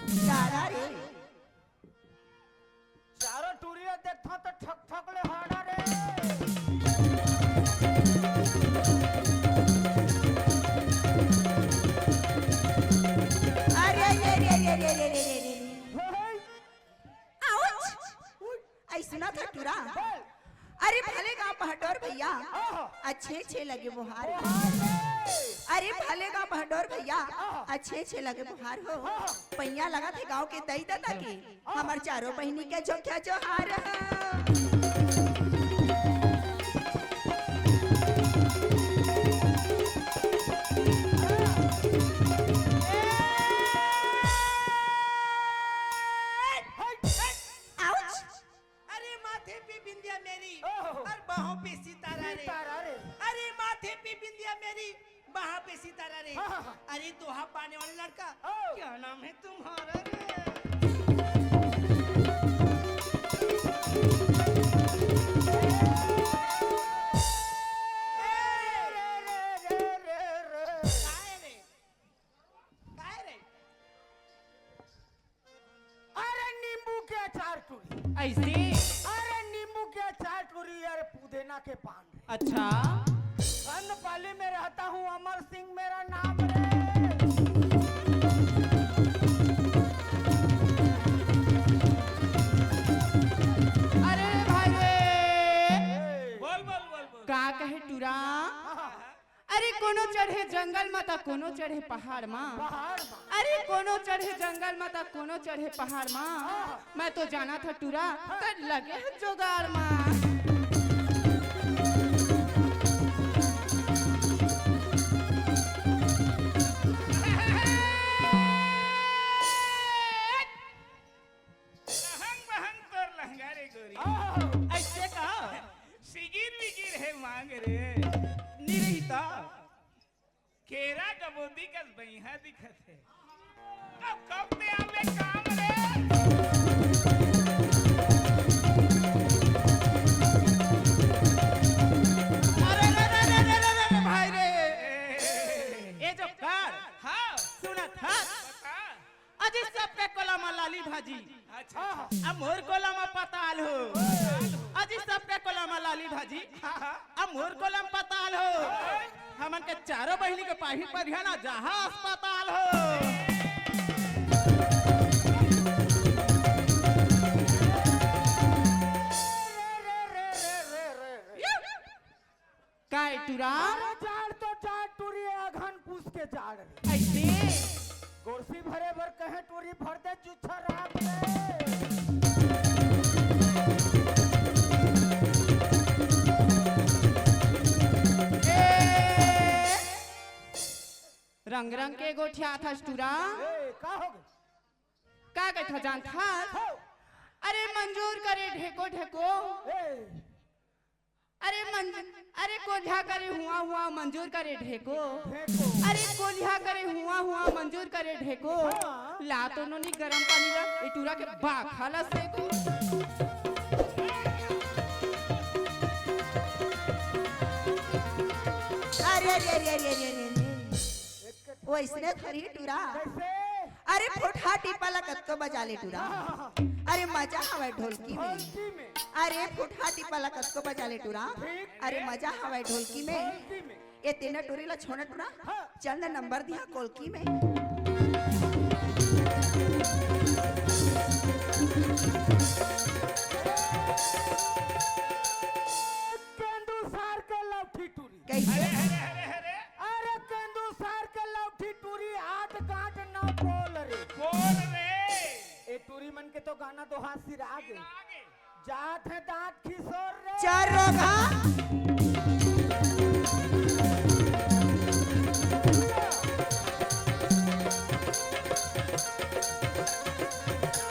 चारा रे चारों टूरिया देखता तो ठक ठक ले हाड़ा रे। अरे रे रे रे रे रे रे रे ऐसा ना था टूरा। अरे भले गाँव पहडोर भैया अच्छे अच्छे लगे बुहार। अरे भले गाँव पहडोर भैया अच्छे अच्छे लगे बुहार हो। पैया लगा थे गाँव के दई दादा के हमार चारों बहनी के जो क्या जोहार अरे दोहा पाने वाले लड़का क्या नाम है तुम्हारा अरे नींबू के अचार टूरी ऐसे। अरे नींबू के अचार टूरी यार पुदीना के पान रे। अच्छा पाली में रहता हूँ अमर सिंह मेरा नाम रे। अरे भाई रे बोल बोल बोल बोल का कहे टूरा। अरे कोनो चढ़े जंगल में ता कोनो चढ़े पहाड़ में। अरे कोनो चढ़े जंगल में ता कोनो चढ़े पहाड़ में। मैं तो जाना था टूरा कर लगे है जोगाड़ में। ऐसे कहा सिगिर विगिर है मांग रे निरहिता केरा कबूदी का बहिहा दिखत है। अब कब ते आवे काम रे। अरे रे भाई रे ये जो कार हाँ सुना था अजी सबके कोला में लाली भाजी। अच्छा अब मोर कोला में पताल हो। अजी सबके कोला में लाली भाजी अब मोर कोला में पताल हो। हमन के चारों बहिनी के पाही पर ना जहां अस्पताल हो। काय टूरा जाड़ तो जाड़ टूरी अघन पूछ के जाड़ ऐसे गोरसी भरे भर कहे टूरी भर दे जुच्छा राम रे। रंग रंग के गोठिया था टूरा का हो गए का गए था जान था। अरे मंजूर करे ढेको ढेको। अरे कोल्हा करे हुआ हुआ मंजूर करे ढेको। अरे कोल्हा करे हुआ हुआ मंजूर करे ढेको। ला तो नोनी गरम पानी ला इटूरा के बाखाला सेको। अरे रे रे रे रे रे वो इसने थरी टूरा। अरे फुटहा टिपाला कत्तो बजा ले टूरा। अरे मजा हवाई ढोलकी में। अरे फुटहा टिपाला कत्तो बजा ले टूरा। अरे मजा हवाई ढोलकी में। ये तीन टूरी ला छोड़ टूरा चल ना नंबर दिया कोलकी में। केंदुसार के लौठी टूरी कैसे अरे केंदुसार के लौठी टूरी हाथ गांठ ना बोल रे ए टूरी मन के तो गाना तो हाथ सिरा गए जात है दांत खिसोर रे चार रोगा